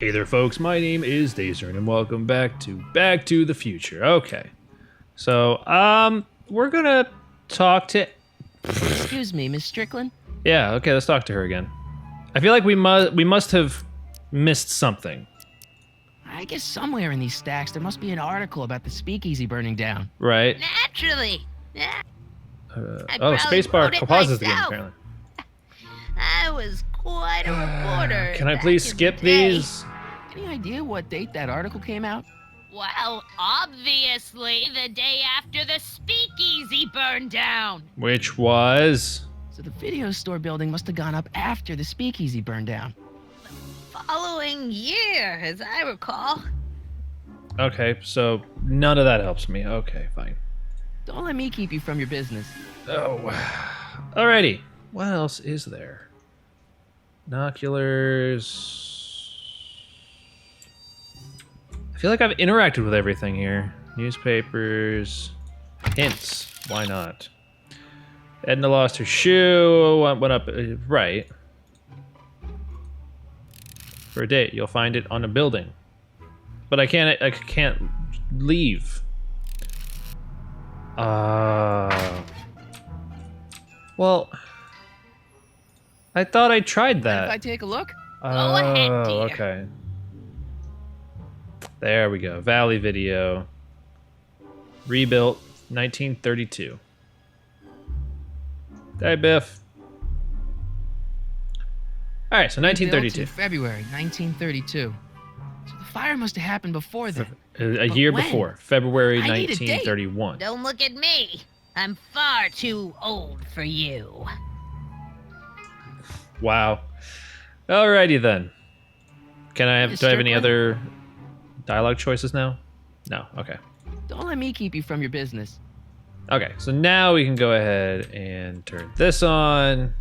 Hey there, folks. My name is Daizoren, and welcome back to the Future. Okay, so we're gonna talk to. Excuse me, Miss Strickland. Yeah, okay, let's talk to her again. I feel like we must have missed something, I guess somewhere in these stacks there must be an article about the speakeasy burning down. right? Naturally. Yeah, I Oh, probably spacebar wrote it pauses the game myself. apparently. I was quite a reporter. Can I back please in skip the day. these? Any idea what date that article came out? Well, obviously the day after the speakeasy burned down. Which was? So the video store building must have gone up after the speakeasy burned down. Following year, as I recall. Okay, so none of that helps me. Okay, fine. Don't let me keep you from your business. Oh, alrighty. What else is there? Binoculars. I feel like I've interacted with everything here. Newspapers. Hints. Why not? Edna lost her shoe. Went up. Right. For a date. You'll find it on a building. But I can't leave. Well, I thought I tried that. If I take a look? Go ahead, dear. Okay. There we go. Valley video. Rebuilt 1932. Hey, Biff. All right, so Rebuilt 1932. in February 1932. So the fire must have happened before then. A But year when? before, February I need a date. 1931. Don't look at me. I'm far too old for you. Wow. Alrighty then. Do I have any Strickland? other dialogue choices now? No. Okay. Don't let me keep you from your business. Okay. So now we can go ahead and turn this on.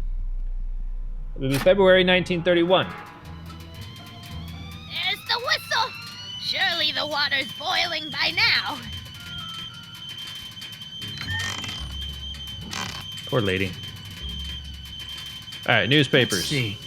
It would be February 1931. There's the whistle. Surely the water's boiling by now. Poor lady. All right. Newspapers. Let's see.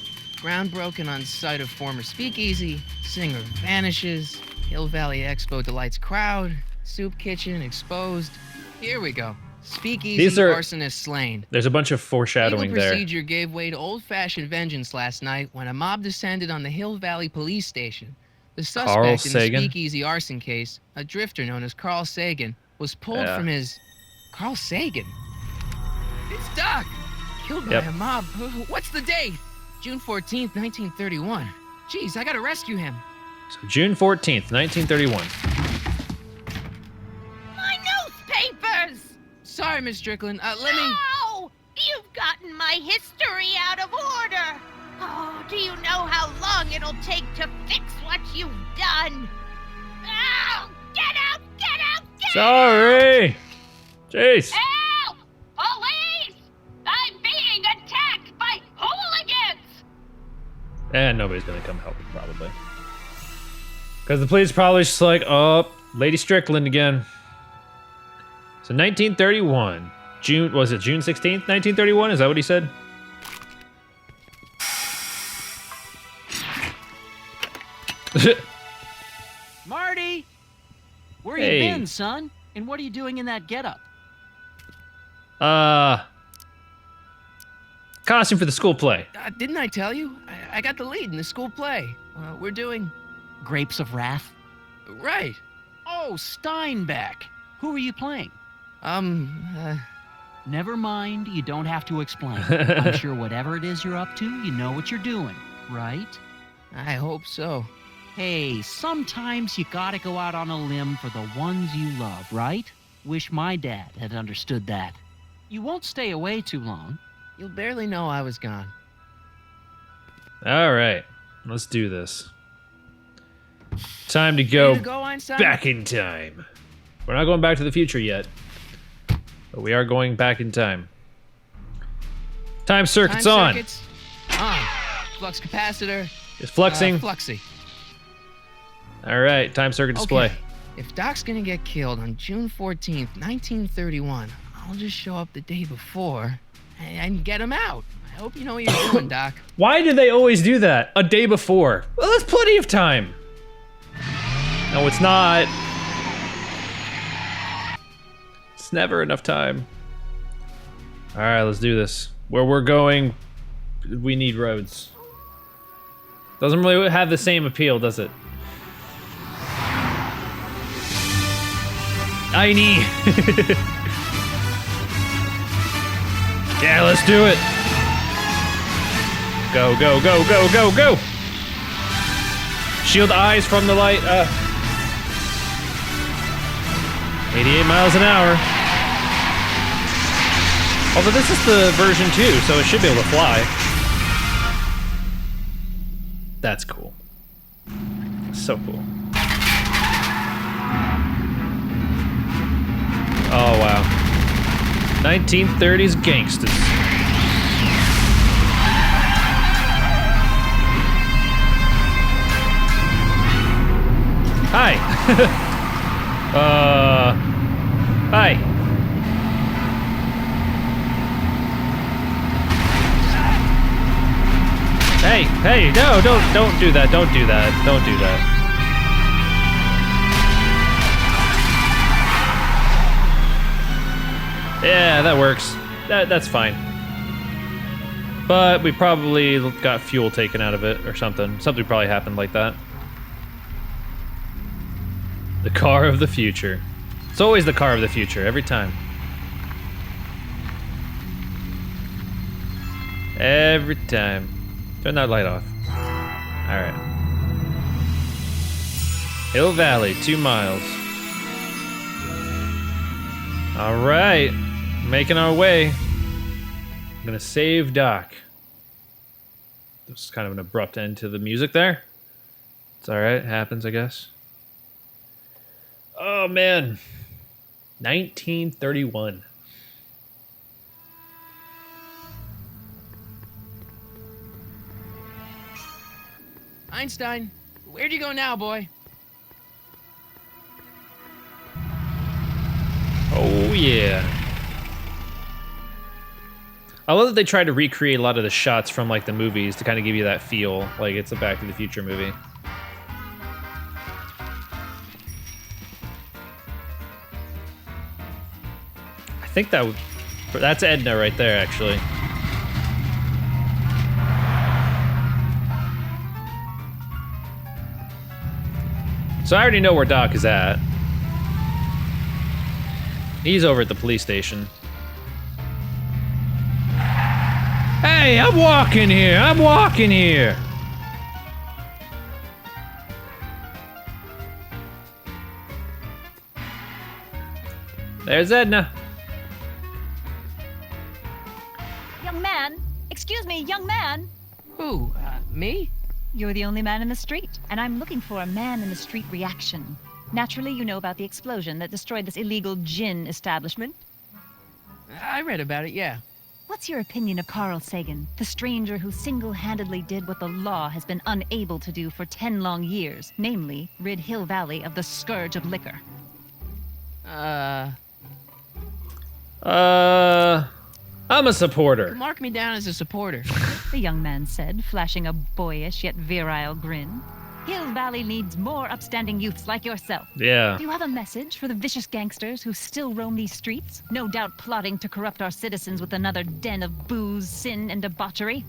Ground broken on site of former speakeasy. Singer vanishes. Hill Valley Expo delights crowd. Soup kitchen exposed. Here we go. Speakeasy These are- arsonist slain. There's a bunch of foreshadowing Legal there. procedure gave way to old-fashioned vengeance last night when a mob descended on the Hill Valley police station. The Carl suspect in the Sagan? speakeasy arson case, a drifter known as Carl Sagan, was pulled Yeah. from his... Carl Sagan? It's Doc! Killed by Yep. a mob. What's the date? June 14th, 1931. Jeez, I gotta rescue him. So June 14th, 1931. My newspapers! Sorry, Miss Strickland. Let me... No! You've gotten my history out of order! Oh, do you know how long it'll take to fix what you've done? Oh, get out! Get out! Get Sorry. Jeez. Help! Police! I'm being attacked by hooligans! And nobody's gonna come help me, probably. Because the police probably just like, oh, Lady Strickland again. So 1931. Was it June 16th, 1931? Is that what he said? Marty! Where Hey. you been, son? And what are you doing in that getup? Costume for the school play. didn't I tell you? I got the lead in the school play. We're doing... Grapes of Wrath? Right. Oh, Steinbeck! Who are you playing? Never mind, you don't have to explain. I'm sure whatever it is you're up to, you know what you're doing, right? I hope so. Hey, sometimes you gotta go out on a limb for the ones you love, right? Wish my dad had understood that. You won't stay away too long. You'll barely know I was gone. All right, let's do this. Time to Ready go to go, Einstein? back in time. We're not going back to the future yet, but we are going back in time. Time circuit's Time on. circuits on. Flux capacitor. It's fluxing. Fluxy. All right, time circuit display. Okay. If Doc's gonna get killed on June 14th, 1931, I'll just show up the day before and get him out. hope you know what you're doing, Doc. Why do they always do that? A day before. Well, that's plenty of time. No, it's not. It's never enough time. All right, let's do this. Where we're going, we need roads. Doesn't really have the same appeal, does it? I need. Yeah, let's do it. Go, go, go, go, go, go. Shield eyes from the light. 88 miles an hour. Although this is the version 2, so it should be able to fly. That's cool. So cool. Oh, wow. 1930s gangsters. Hi. Hi. Hey, no, don't do that, don't do that, don't do that. Yeah, that works. That's fine. But we probably got fuel taken out of it or something. Something probably happened like that. The car of the future. It's always the car of the future, every time. Every time. Turn that light off. Alright. Hill Valley, 2 miles. Alright. Making our way. I'm gonna save Doc. This is kind of an abrupt end to the music there. It's alright, it happens, I guess. Oh man. 1931. Einstein, where'd you go now, boy? Oh yeah. I love that they tried to recreate a lot of the shots from like the movies to kind of give you that feel, like it's a Back to the Future movie. I think that's Edna right there, actually. So I already know where Doc is at. He's over at the police station. Hey, I'm walking here. I'm walking here. There's Edna. Young man, excuse me, young man. Who, me? You're the only man in the street, and I'm looking for a man in the street reaction. Naturally, you know about the explosion that destroyed this illegal gin establishment. I read about it, yeah. What's your opinion of Carl Sagan, the stranger who single-handedly did what the law has been unable to do for 10 long years, namely, rid Hill Valley of the scourge of liquor? I'm a supporter. Mark me down as a supporter. The young man said, flashing a boyish yet virile grin. Hill Valley needs more upstanding youths like yourself. Yeah. Do you have a message for the vicious gangsters who still roam these streets, no doubt plotting to corrupt our citizens with another den of booze, sin, and debauchery?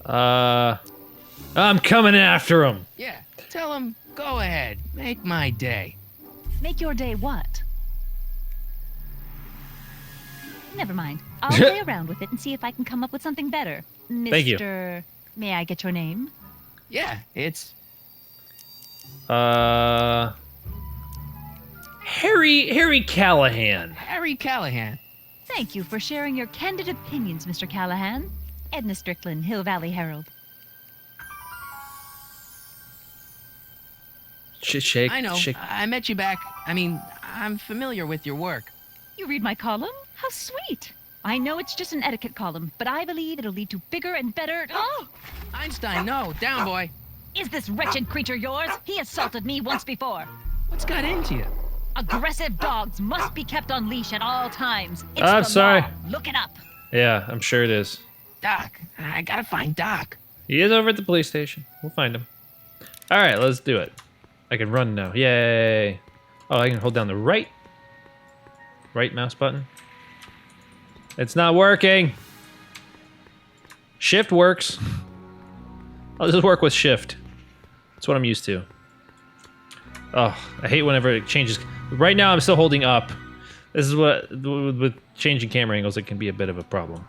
I'm coming after him. Yeah, tell him, go ahead, make my day. Make your day what? Never mind. I'll play around with it and see if I can come up with something better. Thank you. Mr. May I get your name? Yeah, it's... Harry Callahan. Harry Callahan. Thank you for sharing your candid opinions, Mr. Callahan. Edna Strickland, Hill Valley Herald. Shake. I know, Shake. I met you back. I mean, I'm familiar with your work. You read my column? How sweet. I know it's just an etiquette column, but I believe it'll lead to bigger and better... Oh! Einstein, no, down, boy. Is this wretched creature yours? He assaulted me once before. What's got into you? Aggressive dogs must be kept on leash at all times. It's I'm the sorry. law. Look it up. Yeah, I'm sure it is. Doc, I gotta find Doc. He is over at the police station. We'll find him. All right, let's do it. I can run now. Yay. Oh, I can hold down the right mouse button. It's not working. Shift works. I'll just work with shift. That's what I'm used to. Oh, I hate whenever it changes. Right now, I'm still holding up. This is what, with changing camera angles, it can be a bit of a problem.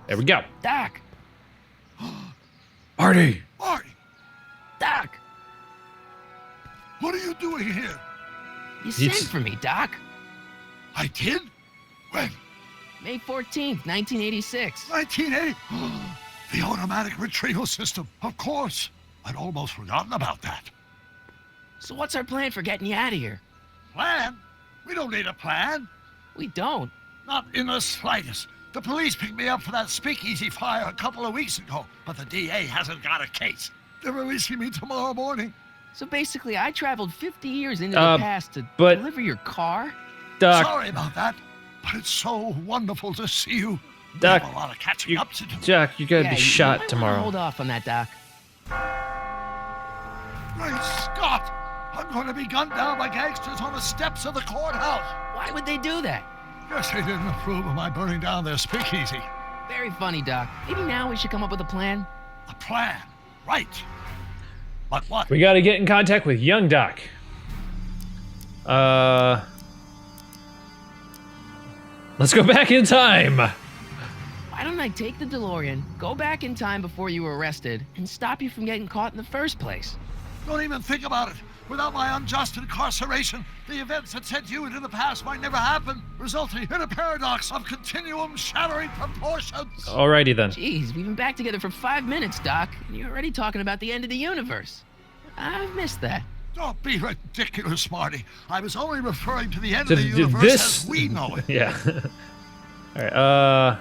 There we go. Doc! Marty! Marty, Doc! what are you doing here? You It's- sent for me, Doc. I did? When? May 14th, 1986. 1980? The automatic retrieval system, of course. I'd almost forgotten about that. So what's our plan for getting you out of here? Plan? We don't need a plan. We don't. Not in the slightest. The police picked me up for that speakeasy fire a couple of weeks ago, but the DA hasn't got a case. They're releasing me tomorrow morning. So basically, I traveled 50 years into Uh, the past to but- deliver your car? Doc, Sorry about that, but it's so wonderful to see you. We Doc, have a lot of catching you- up to do. Jack, you gotta Yeah, be you shot might wanna tomorrow. Hold off on that, Doc. Great Scott! I'm going to be gunned down by gangsters on the steps of the courthouse. Why would they do that? Guess they didn't approve of my burning down their speakeasy. Very funny, Doc. Maybe now we should come up with a plan. A plan, right? But what? We gotta get in contact with young Doc. Let's go back in time. Why don't I take the DeLorean, go back in time before you were arrested, and stop you from getting caught in the first place? Don't even think about it. Without my unjust incarceration, the events that sent you into the past might never happen, resulting in a paradox of continuum shattering proportions. Alrighty then. Jeez, we've been back together for 5 minutes, Doc, and you're already talking about the end of the universe. I've missed that. Don't be ridiculous, Marty. I was only referring to the end To of the universe this- as we know it. Yeah. Alright,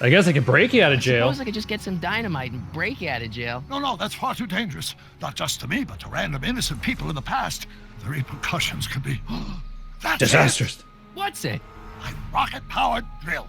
I guess I can break you out of jail. Suppose I could just get some dynamite and break you out of jail. No, that's far too dangerous. Not just to me, but to random innocent people in the past. The repercussions could be... That's Disastrous. What's it? it. My rocket-powered drill.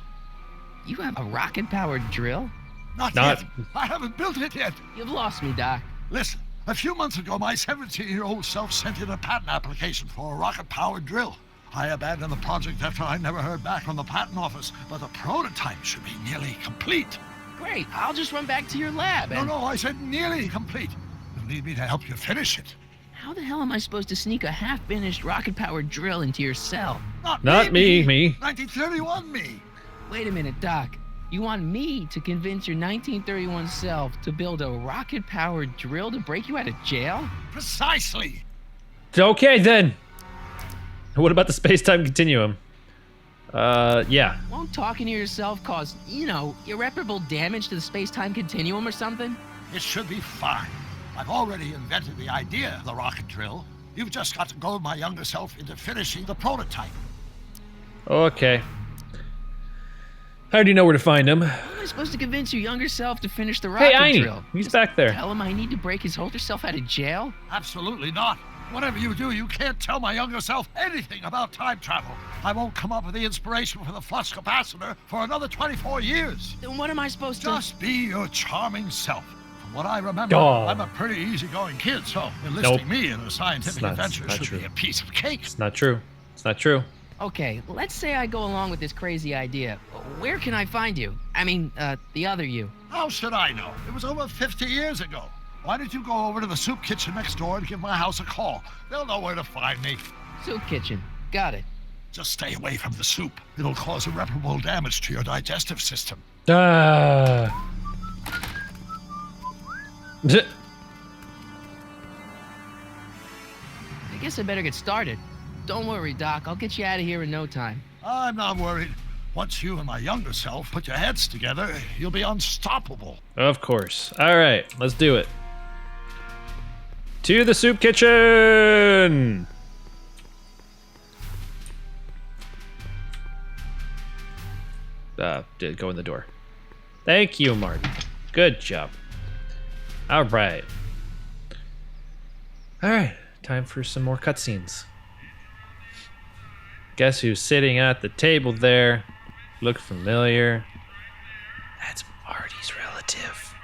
You have a rocket-powered drill? Not Not- yet. I haven't built it yet. You've lost me, Doc. Listen, a few months ago, my 17-year-old self sent in a patent application for a rocket-powered drill. I abandoned the project after I never heard back from the patent office, but the prototype should be nearly complete. Great, I'll just run back to your lab and... No, I said nearly complete. You'll need me to help you finish it. How the hell am I supposed to sneak a half-finished rocket-powered drill into your cell? Not me. 1931 me. Wait a minute, Doc. You want me to convince your 1931 self to build a rocket-powered drill to break you out of jail? Precisely. Okay then. What about the space-time continuum? Yeah. Won't talking to yourself cause, irreparable damage to the space-time continuum or something? It should be fine. I've already invented the idea of the rocket drill. You've just got to goad my younger self into finishing the prototype. Okay. How do you know where to find him? How am I supposed to convince your younger self to finish the Hey, rocket Einie. drill? He's back there. Tell him I need to break his older self out of jail? Absolutely not. Whatever you do, you can't tell my younger self anything about time travel. I won't come up with the inspiration for the flux capacitor for another 24 years. Then what am I supposed to... Just be your charming self. From what I remember, Oh. I'm a pretty easygoing kid, so enlisting Nope. me in a scientific It's adventure not should true. be a piece of cake. It's not true. It's not true. Okay, let's say I go along with this crazy idea. Where can I find you? I mean, the other you. How should I know? It was over 50 years ago. Why don't you go over to the soup kitchen next door and give my house a call? They'll know where to find me. Soup kitchen. Got it. Just stay away from the soup. It'll cause irreparable damage to your digestive system. I I guess I better get started. Don't worry, Doc. I'll get you out of here in no time. I'm not worried. Once you and my younger self put your heads together, you'll be unstoppable. Of course. All right, let's do it. To the soup kitchen. Did go in the door. Thank you, Martin. Good job. All right. All right, time for some more cutscenes. Guess who's sitting at the table there? Look familiar. That's Marty's relative.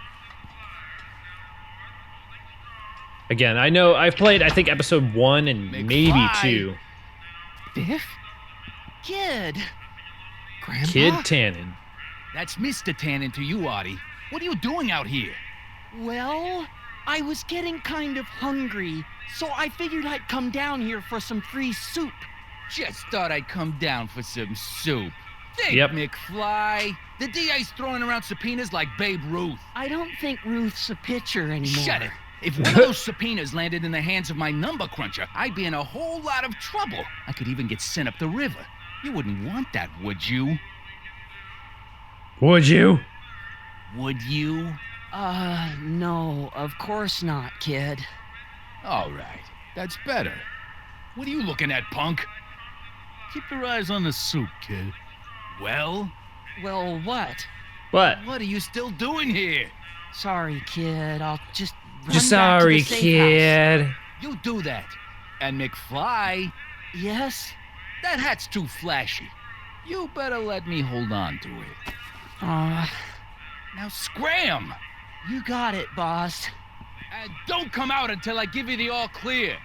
Again, I know I've played, I think, episode 1 and maybe McFly. 2. Biff? Kid. Grandpa? Kid Tannen. That's Mr. Tannen to you, Artie. What are you doing out here? Well, I was getting kind of hungry, so I figured I'd come down here for some free soup. Just thought I'd come down for some soup. Think, Yep. McFly. The DA's throwing around subpoenas like Babe Ruth. I don't think Ruth's a pitcher anymore. Shut it. If one of those subpoenas landed in the hands of my number cruncher, I'd be in a whole lot of trouble. I could even get sent up the river. You wouldn't want that, would you? Would you? Would you? No, of course not, kid. All right. That's better. What are you looking at, punk? Keep your eyes on the soup, kid. Well, Well, what? What? what are you still doing here? Sorry, kid. I'll just run Just back to sorry, the safe kid. You do that. And McFly, house. Yes? that hat's too flashy. You better let me hold on to it. Now scram! You got it, boss. And don't come out until I give you the all clear.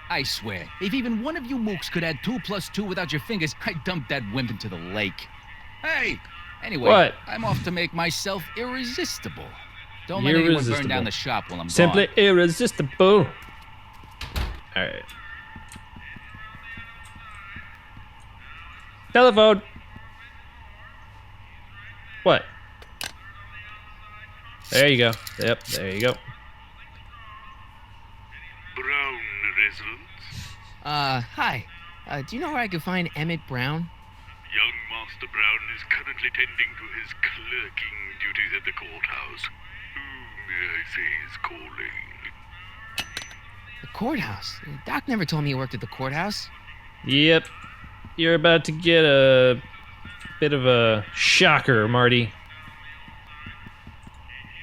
I swear, if even one of you mooks could add 2 plus 2 without your fingers, I'd dump that wimp into the lake. Hey! Anyway, What? I'm off to make myself irresistible. Don't let anyone burn down the shop while I'm Simply gone. irresistible. Alright. Telephone. What? There you go. Yep, there you go. Brown residence. Hi. Do you know where I could find Emmett Brown? Young Master Brown is currently tending to his clerking duties at the courthouse. Who, may I say, is calling? The courthouse? Doc never told me he worked at the courthouse. Yep. You're about to get a bit of a shocker, Marty.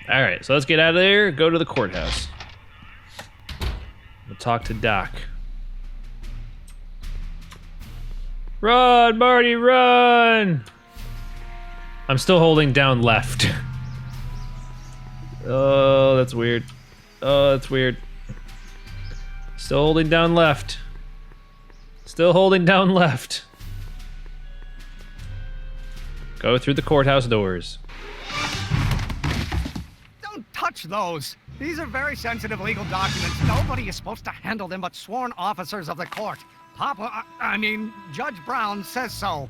Alright, so let's get out of there, go to the courthouse. We'll talk to Doc. Run, Marty, run! I'm still holding down left. Oh, that's weird. Oh, that's weird. Still holding down left. Still holding down left. Go through the courthouse doors. Don't touch those. These are very sensitive legal documents. Nobody is supposed to handle them but sworn officers of the court. Judge Brown says so.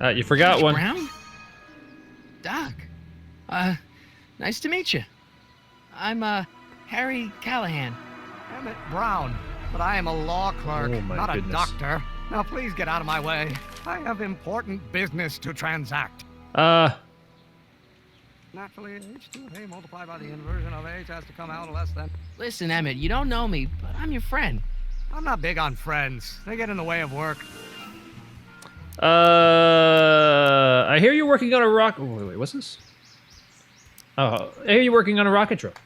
You forgot Judge one. Brown? Doc. Nice to meet you. I'm, Harry Callahan. Emmett Brown. But I am a law clerk, Oh, my not goodness. a doctor. Now please get out of my way. I have important business to transact. Naturally, h2 of a multiplied by the inversion of h has to come out less than... Listen, Emmett, you don't know me, but I'm your friend. I'm not big on friends. They get in the way of work. I hear you're working on a rock. Oh, wait, what's this? Oh, I hear you're working on a rocket truck.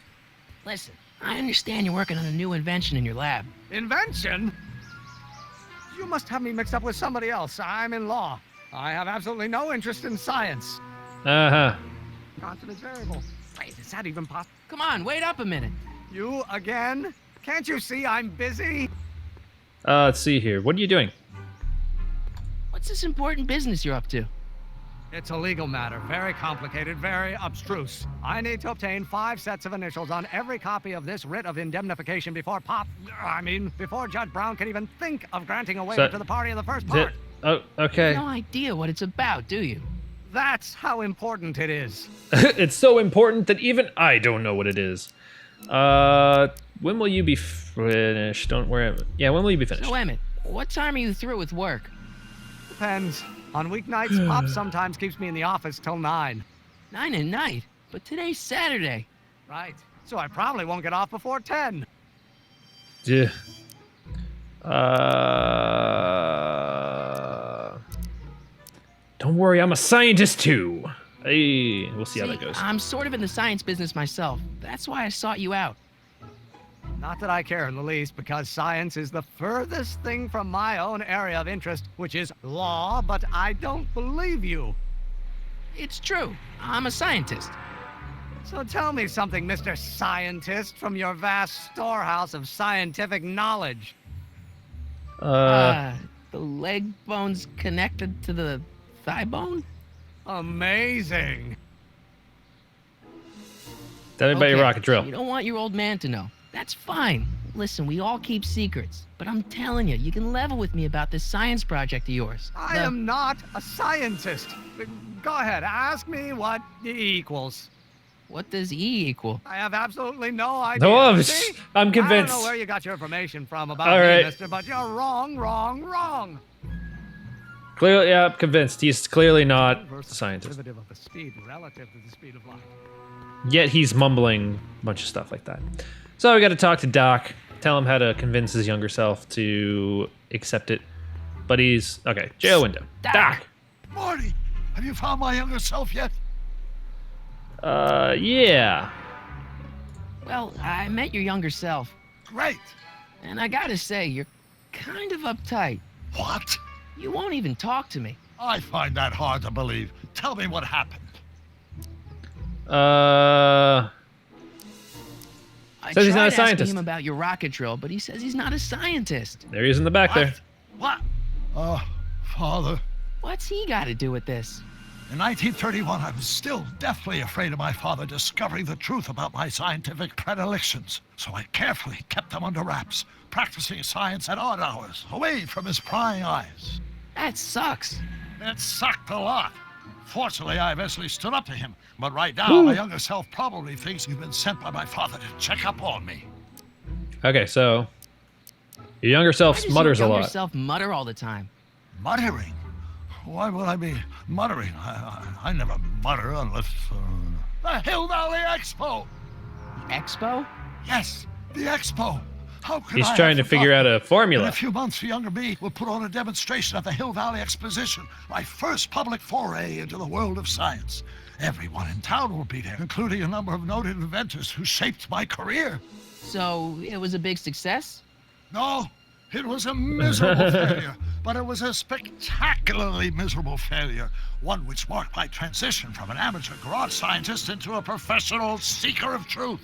Listen, I understand you're working on a new invention in your lab. Invention? You must have me mixed up with somebody else. I'm in law. I have absolutely no interest in science. Uh-huh. Constant variable. Wait, is that even possible? Come on, wait up a minute. You again? Can't you see I'm busy? Let's see here. What are you doing? What's this important business you're up to? It's a legal matter. Very complicated, very abstruse. I need to obtain 5 sets of initials on every copy of this writ of indemnification before before Judge Brown can even think of granting a waiver to the party of the first part. Oh, okay. No idea what it's about, do you? That's how important it is. It's so important that even I don't know what it is. When will you be finished? Don't worry. Yeah, when will you be finished? So, Emmett, what time are you through with work? Depends. On weeknights, Pop sometimes keeps me in the office till 9. 9 at night, but today's Saturday. Right. So I probably won't get off before 10. Yeah. Don't worry, I'm a scientist too. Hey, we'll see how that goes. I'm sort of in the science business myself. That's why I sought you out. Not that I care in the least, because science is the furthest thing from my own area of interest, which is law, but I don't believe you. It's true. I'm a scientist. So tell me something, Mr. Scientist, from your vast storehouse of scientific knowledge. The leg bone's connected to the thigh bone? Amazing. Tell me about your rocket drill. You don't want your old man to know. That's fine. Listen, we all keep secrets. But I'm telling you, you can level with me about this science project of yours. I am not a scientist. Go ahead, ask me what E equals. What does E equal? I have absolutely no idea. No, See? I'm I convinced. don't know where you got your information from about All me, right. mister, but you're wrong, wrong, wrong. Clearly, yeah, I'm convinced. He's clearly not a Inverse scientist. derivative of the speed relative to the speed of light. Yet he's mumbling a bunch of stuff like that. So we got to talk to Doc, tell him how to convince his younger self to accept it. But he's okay. Jail window. Doc. Marty, have you found my younger self yet? Yeah. Well, I met your younger self, Great. and I gotta say, you're kind of uptight. What? You won't even talk to me. I find that hard to believe. Tell me what happened. I Says he's tried not a asking scientist. him about your rocket drill, but he says he's not a scientist. There he is in the back there. What? Father. What's he got to do with this? In 1931, I was still deathly afraid of my father discovering the truth about my scientific predilections. So I carefully kept them under wraps, practicing science at odd hours, away from his prying eyes. That sucks. It sucked a lot. Fortunately, I eventually stood up to him. But right now, my younger self probably thinks you've been sent by my father to check up on me. Okay, so your younger self Why does mutters a your younger lot. self mutter all the time? Muttering? Why would I be muttering? I never mutter unless... The Hill Valley Expo! Expo? Yes, the Expo. How could He's I trying to have figure out forgotten? a formula. In a few months, the younger me will put on a demonstration at the Hill Valley Exposition, my first public foray into the world of science. Everyone in town will be there, including a number of noted inventors who shaped my career. So it was a big success? No, it was a miserable failure, but it was a spectacularly miserable failure, one which marked my transition from an amateur garage scientist into a professional seeker of truth.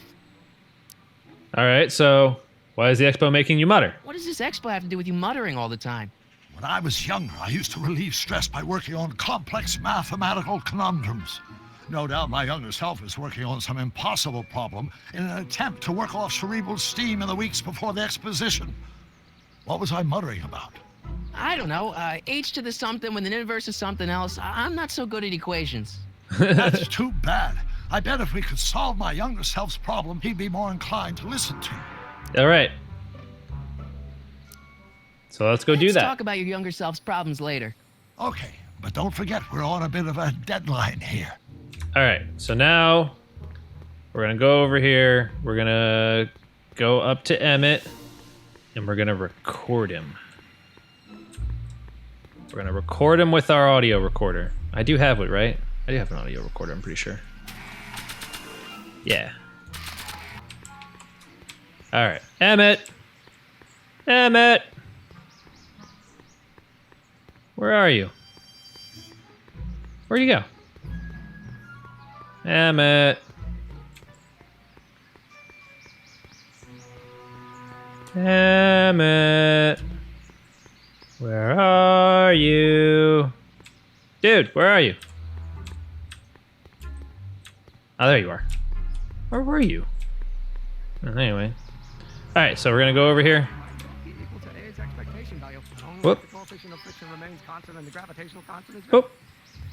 All right, so why is the expo making you mutter? What does this expo have to do with you muttering all the time? When I was younger, I used to relieve stress by working on complex mathematical conundrums. No doubt my younger self is working on some impossible problem in an attempt to work off cerebral steam in the weeks before the exposition. What was I muttering about? I don't know. H to the something with an inverse of something else. I'm not so good at equations. That's too bad. I bet if we could solve my younger self's problem, he'd be more inclined to listen to you. All right. So let's go do Let's that. talk about your younger self's problems later. Okay, but don't forget, we're on a bit of a deadline here. All right, so now we're gonna go over here. We're gonna go up to Emmett, and we're gonna record him. We're gonna record him with our audio recorder. I do have it, right? I do have an audio recorder, I'm pretty sure. Yeah. All right, Emmett. Emmett. Where are you? Where'd you go? Emmett. Emmett. Where are you? Dude, where are you? Oh, there you are. Where were you? Anyway. Alright, so we're gonna go over here. Equal to A's expectation value. Only Whoop. if the coefficient of friction remains constant and the gravitational constant is... Oh,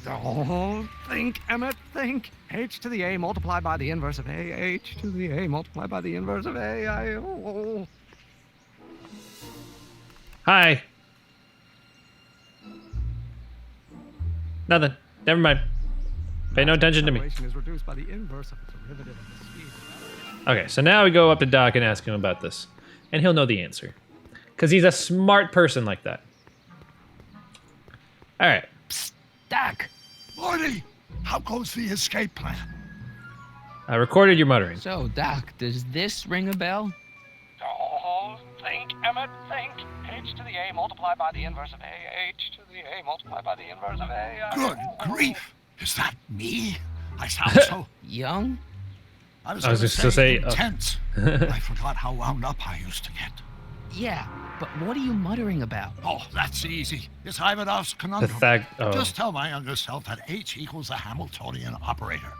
Don't think, Emmett, think. H to the A multiplied by the inverse of A. H to the A multiplied by the inverse of A. hi. Nothing. Never mind. Pay no attention to me. Acceleration is reduced by the inverse of the derivative of the speed. Okay, so now we go up to Doc and ask him about this. And he'll know the answer. Because he's a smart person like that. Alright. Doc! Marty, how goes the escape plan? I recorded your muttering. So, Doc, does this ring a bell? Don't think, Emmett, think. H to the A multiplied by the inverse of A. H to the A multiplied by the inverse of A. Good grief! Is that me? I sound so... Young? I was just gonna gonna say, intense. I forgot how wound up I used to get. Yeah, but what are you muttering about? Oh, that's easy. It's Ivanov's conundrum. The fact. Oh. Just tell my younger self that H equals the Hamiltonian operator.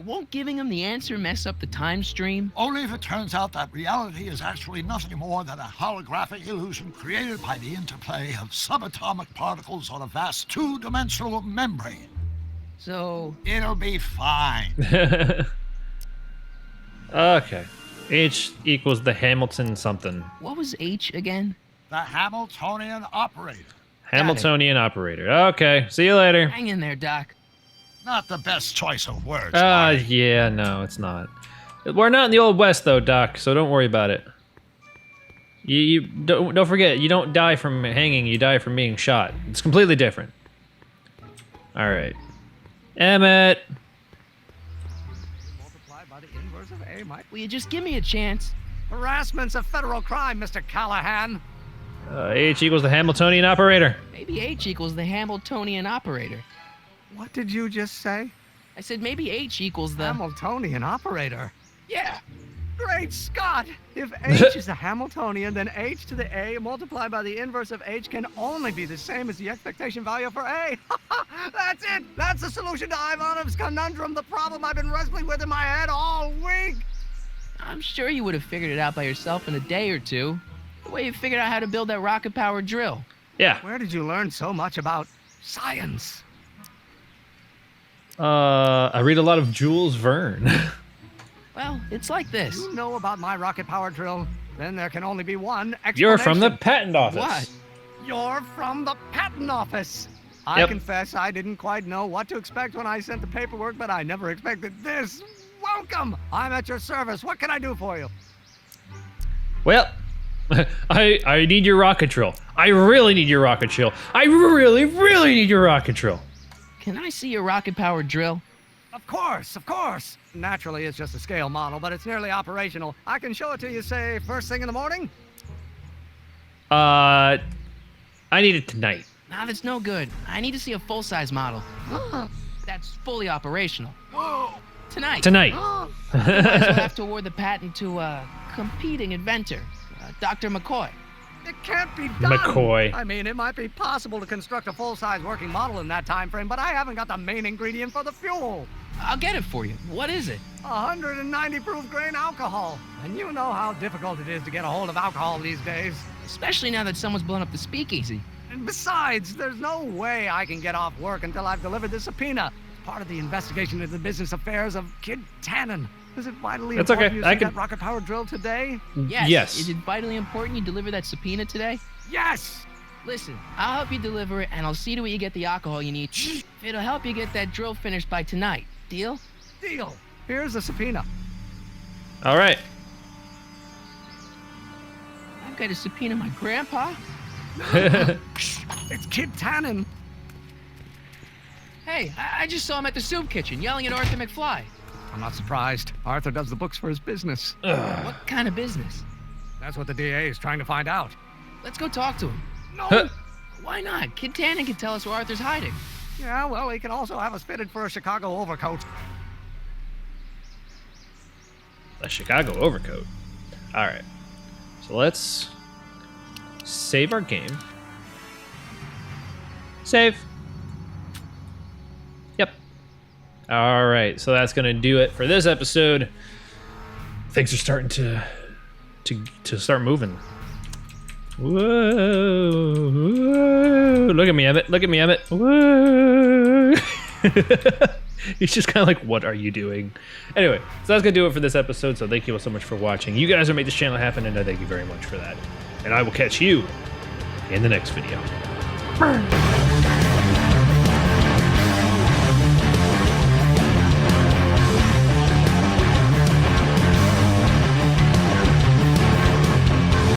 Won't giving him the answer mess up the time stream? Only if it turns out that reality is actually nothing more than a holographic illusion created by the interplay of subatomic particles on a vast two-dimensional membrane. So... It'll be fine. Okay. H equals the Hamilton something. What was H again? The Hamiltonian operator. Hamiltonian operator. Okay. See you later. Hang in there, Doc. Not the best choice of words. Marty. Yeah, no, it's not. We're not in the Old West, though, Doc, so don't worry about it. You don't forget, you don't die from hanging, you die from being shot. It's completely different. Alright. Emmett! Multiplied by the inverse of A might... Will you just give me a chance? Harassment's a federal crime, Mr. Callahan. H equals the Hamiltonian operator. Maybe H equals the Hamiltonian operator. What did you just say? I said maybe H equals the... Hamiltonian operator. Yeah. Great Scott! If H is a Hamiltonian, then H to the A multiplied by the inverse of H can only be the same as the expectation value for A. That's it! That's the solution to Ivanov's conundrum, the problem I've been wrestling with in my head all week! I'm sure you would have figured it out by yourself in a day or two. The way you figured out how to build that rocket-powered drill. Yeah. Where did you learn so much about science? I read a lot of Jules Verne. Well, it's like this. You know about my rocket power drill? Then there can only be one explanation. You're from the patent office. What? You're from the patent office. I Yep. confess I didn't quite know what to expect when I sent the paperwork, but I never expected this. Welcome. I'm at your service. What can I do for you? Well, I need your rocket drill. I really need your rocket drill. I really, really need your rocket drill. Can I see your rocket-powered drill? Of course, of course. Naturally, it's just a scale model, but it's nearly operational. I can show it to you, say, first thing in the morning? I need it tonight. Nah, that's no good. I need to see a full-size model. That's fully operational. Tonight. Tonight. Otherwise, we'll have to award the patent to a competing inventor, Dr. McCoy. It can't be done. McCoy. I mean, it might be possible to construct a full-size working model in that time frame, but I haven't got the main ingredient for the fuel. I'll get it for you. What is it? 190 proof grain alcohol. And you know how difficult it is to get a hold of alcohol these days. Especially now that someone's blown up the speakeasy. And besides, there's no way I can get off work until I've delivered the subpoena. It's part of the investigation into the business affairs of Kid Tannen. Is it vitally That's important okay. you I see can- that rocket power drill today? Yes. Is it vitally important you deliver that subpoena today? Yes! Listen, I'll help you deliver it, and I'll see to it you get the alcohol you need. It'll help you get that drill finished by tonight. Deal? Deal. Here's the subpoena. All right. I've got to subpoena my grandpa. It's Kid Tannen. Hey, I just saw him at the soup kitchen yelling at Arthur McFly. I'm not surprised. Arthur does the books for his business. What kind of business? That's what the DA is trying to find out. Let's go talk to him. No! Why not? Kid Tannen can tell us where Arthur's hiding. Yeah, well, he can also have us fitted for a Chicago overcoat. A Chicago overcoat. All right. So let's save our game. Save. Yep. All right. So that's gonna do it for this episode. Things are starting to start moving. Whoa, whoa. Look at me, Emmett. Look at me, Emmett. Whoa. He's just kind of like, what are you doing? Anyway, so that's going to do it for this episode. So thank you all so much for watching. You guys are made this channel happen, and I thank you very much for that. And I will catch you in the next video.